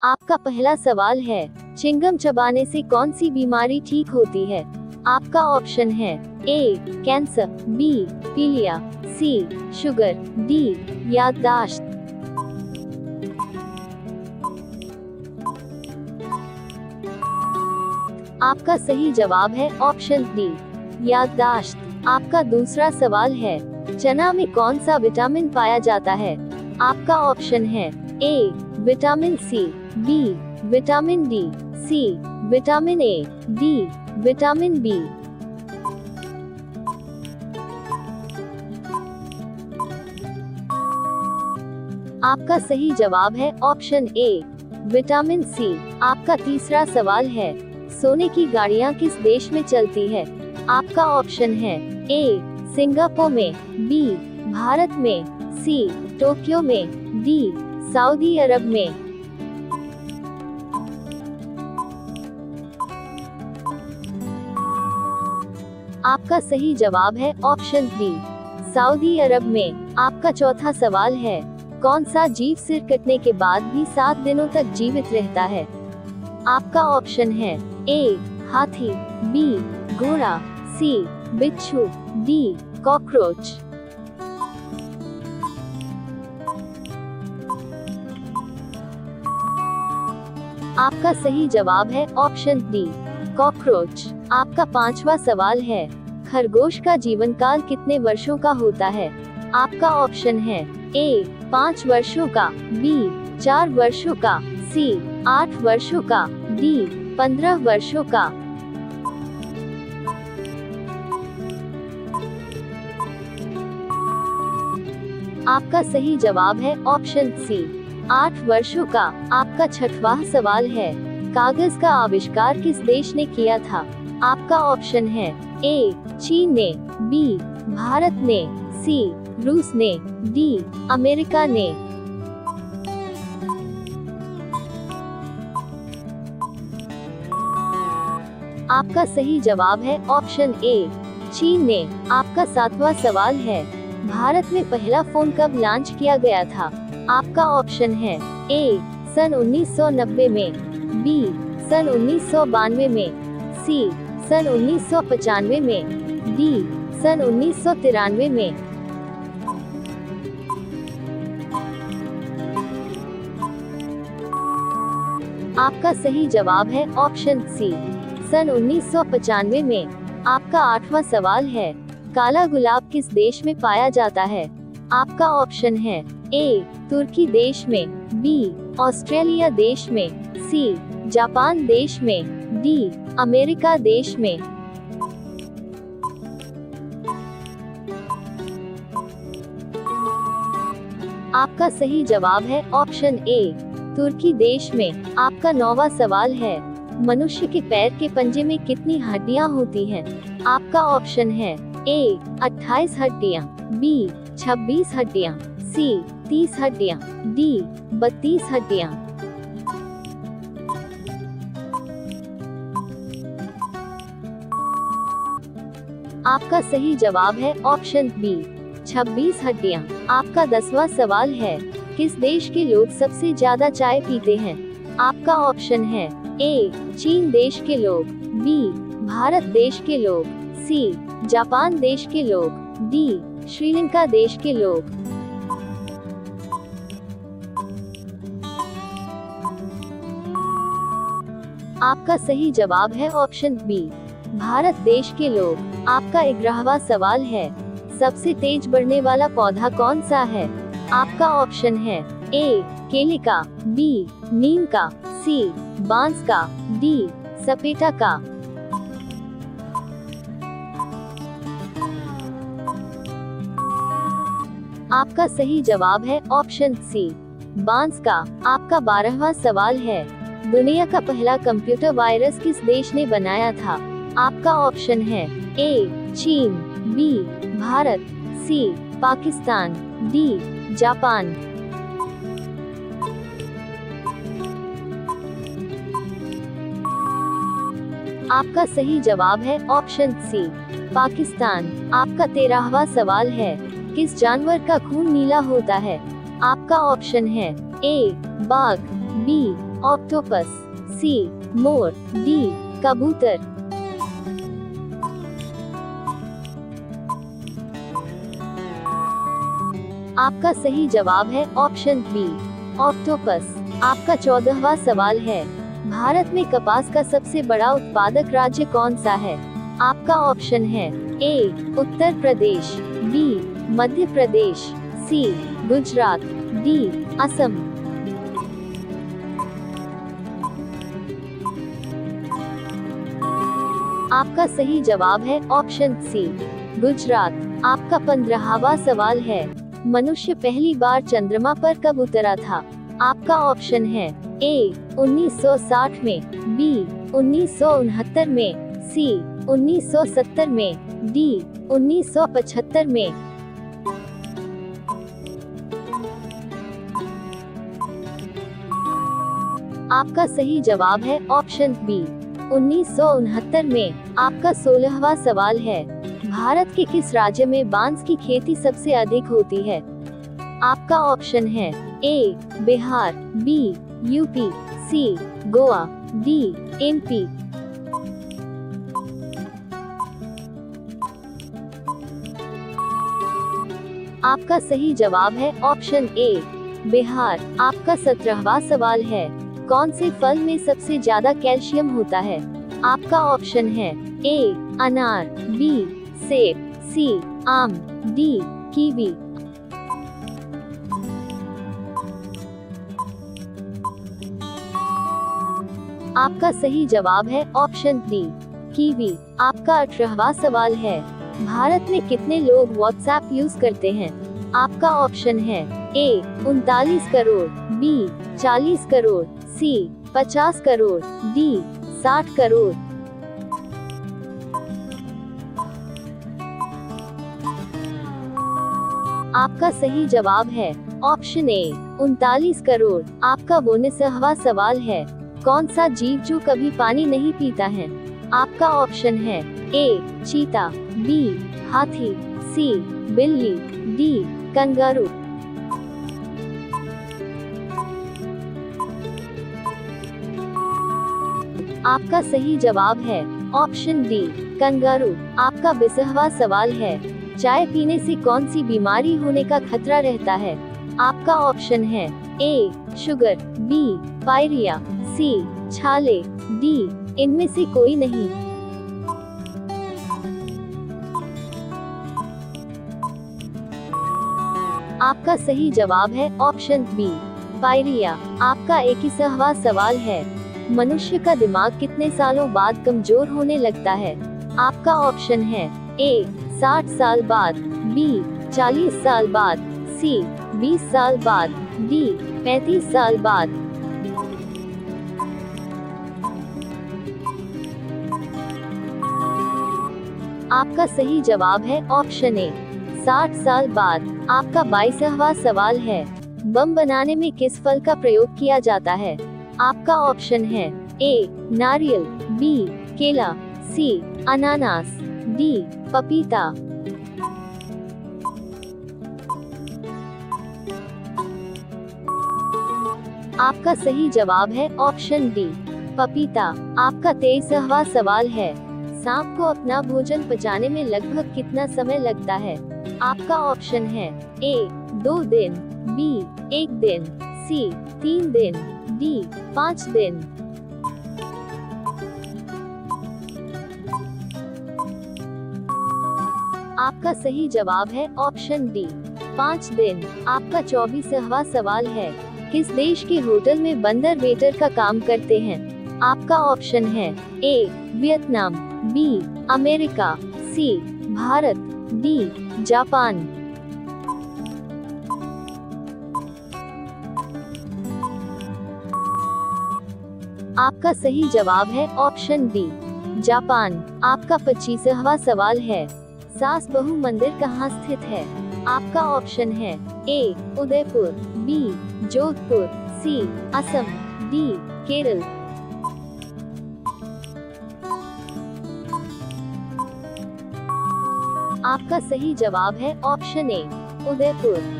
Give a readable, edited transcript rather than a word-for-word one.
आपका पहला सवाल है, चिंगम चबाने से कौन सी बीमारी ठीक होती है? आपका ऑप्शन है ए कैंसर, बी पीलिया, सी शुगर, डी याददाश्त। आपका सही जवाब है ऑप्शन डी याददाश्त। आपका दूसरा सवाल है, चना में कौन सा विटामिन पाया जाता है? आपका ऑप्शन है A vitamin C, B vitamin D, C vitamin A, D vitamin B. आपका सही जवाब है ऑप्शन ए विटामिन सी। आपका तीसरा सवाल है, सोने की गाड़ियां किस देश में चलती है? आपका ऑप्शन है ए सिंगापुर में, बी भारत में, सी टोक्यो में, डी सऊदी अरब में। आपका सही जवाब है ऑप्शन बी सऊदी अरब में। आपका चौथा सवाल है, कौन सा जीव सिर कटने के बाद भी 7 दिनों तक जीवित रहता है? आपका ऑप्शन है ए हाथी, बी घोड़ा, सी बिच्छू, डी कॉकरोच। आपका सही जवाब है ऑप्शन डी कॉकरोच। आपका पांचवा सवाल है, खरगोश का जीवन काल कितने वर्षों का होता है? आपका ऑप्शन है ए 5 वर्षों का, बी 4 वर्षों का, सी 8 वर्षों का, डी 15 वर्षों का। आपका सही जवाब है ऑप्शन सी 8 वर्षों का। आपका छठवां सवाल है, कागज का आविष्कार किस देश ने किया था? आपका ऑप्शन है ए चीन ने, बी भारत ने, सी रूस ने, डी अमेरिका ने। आपका सही जवाब है ऑप्शन ए चीन ने। आपका सातवां सवाल है, भारत में पहला फोन कब लॉन्च किया गया था? आपका ऑप्शन है ए सन 1990 में, बी सन 1992 में, सी सन 1995 में, डी सन 1993 में। आपका सही जवाब है ऑप्शन सी सन 1995 में। आपका आठवां सवाल है, काला गुलाब किस देश में पाया जाता है? आपका ऑप्शन है ए तुर्की देश में, बी ऑस्ट्रेलिया देश में, सी जापान देश में, डी अमेरिका देश में। आपका सही जवाब है ऑप्शन ए तुर्की देश में। आपका 9वां सवाल है, मनुष्य के पैर के पंजे में कितनी हड्डियां होती हैं? आपका ऑप्शन है ए 28 हड्डियां, बी 26 हड्डियां, सी 30 हड्डियां, डी 32 हड्डियां। आपका सही जवाब है ऑप्शन बी 26 हड्डियां। आपका 10वां सवाल है, किस देश के लोग सबसे ज्यादा चाय पीते हैं? आपका ऑप्शन है ए चीन देश के लोग, बी भारत देश के लोग, सी जापान देश के लोग, डी श्रीलंका देश के लोग। आपका सही जवाब है ऑप्शन बी भारत देश के लोग। आपका 11वां सवाल है, सबसे तेज बढ़ने वाला पौधा कौन सा है? आपका ऑप्शन है ए केले का, बी नीम का, सी बांस का, डी सपेटा का। आपका सही जवाब है ऑप्शन सी बांस का। आपका 12वां सवाल है, दुनिया का पहला कंप्यूटर वायरस किस देश ने बनाया था? आपका ऑप्शन है ए चीन, बी भारत, सी पाकिस्तान, डी जापान। आपका सही जवाब है ऑप्शन सी पाकिस्तान। आपका 13वां सवाल है, किस जानवर का खून नीला होता है? आपका ऑप्शन है ए बाघ, बी ऑक्टोपस, सी मोर, डी कबूतर। आपका सही जवाब है ऑप्शन बी ऑक्टोपस। आपका 14वां सवाल है, भारत में कपास का सबसे बड़ा उत्पादक राज्य कौन सा है? आपका ऑप्शन है ए उत्तर प्रदेश, बी मध्य प्रदेश, सी गुजरात, डी असम। आपका सही जवाब है ऑप्शन सी गुजरात। आपका 15वां सवाल है, मनुष्य पहली बार चंद्रमा पर कब उतरा था? आपका ऑप्शन है ए 1960 में, बी 1969 में, सी 1970 में, डी 1975 में। आपका सही जवाब है ऑप्शन बी 1969 में। आपका 16वां सवाल है, भारत के किस राज्य में बांस की खेती सबसे अधिक होती है? आपका ऑप्शन है ए बिहार, बी यूपी, सी गोवा, डी एमपी। आपका सही जवाब है ऑप्शन ए बिहार। आपका 17वां सवाल है, कौन से फल में सबसे ज्यादा कैल्शियम होता है? आपका ऑप्शन है ए अनार, बी सेब, सी आम, डी कीवी। आपका सही जवाब है ऑप्शन डी कीवी। आपका 18वां सवाल है, भारत में कितने लोग व्हाट्सएप यूज करते हैं? आपका ऑप्शन है ए 39 करोड़, बी 40 करोड़, सी 50 करोड़, डी 60 करोड़। आपका सही जवाब है ऑप्शन ए 39 करोड़। आपका 19वां सवाल है, कौन सा जीव जो कभी पानी नहीं पीता है? आपका ऑप्शन है ए चीता, बी हाथी, सी बिल्ली, डी कंगारू। आपका सही जवाब है ऑप्शन डी कंगारू। आपका 20वां सवाल है, चाय पीने से कौन सी बीमारी होने का खतरा रहता है? आपका ऑप्शन है ए शुगर, बी पायरिया, सी छाले, डी इनमें से कोई नहीं। आपका सही जवाब है ऑप्शन बी पायरिया। आपका 21वां सवाल है, मनुष्य का दिमाग कितने सालों बाद कमजोर होने लगता है? आपका ऑप्शन है ए 60 साल बाद, बी 40 साल बाद, सी 20 साल बाद, डी 35 साल बाद। आपका सही जवाब है ऑप्शन ए 60 साल बाद। आपका 22वां सवाल है, बम बनाने में किस फल का प्रयोग किया जाता है? आपका ऑप्शन है ए नारियल, बी केला, सी अनानास, डी पपीता। आपका सही जवाब है ऑप्शन डी पपीता। आपका 23वां सवाल है, सांप को अपना भोजन पचाने में लगभग कितना समय लगता है? आपका ऑप्शन है ए 2 दिन, बी 1 दिन, सी 3 दिन, डी 5 दिन। आपका सही जवाब है ऑप्शन डी 5 दिन। आपका 24वां सवाल है, किस देश के होटल में बंदर वेटर का काम करते हैं? आपका ऑप्शन है ए वियतनाम, बी अमेरिका, सी भारत, डी जापान। आपका सही जवाब है ऑप्शन बी जापान। आपका 25वां सवाल है, सास बहू मंदिर कहाँ स्थित है? आपका ऑप्शन है ए उदयपुर, बी जोधपुर, सी असम, डी केरल। आपका सही जवाब है ऑप्शन ए उदयपुर।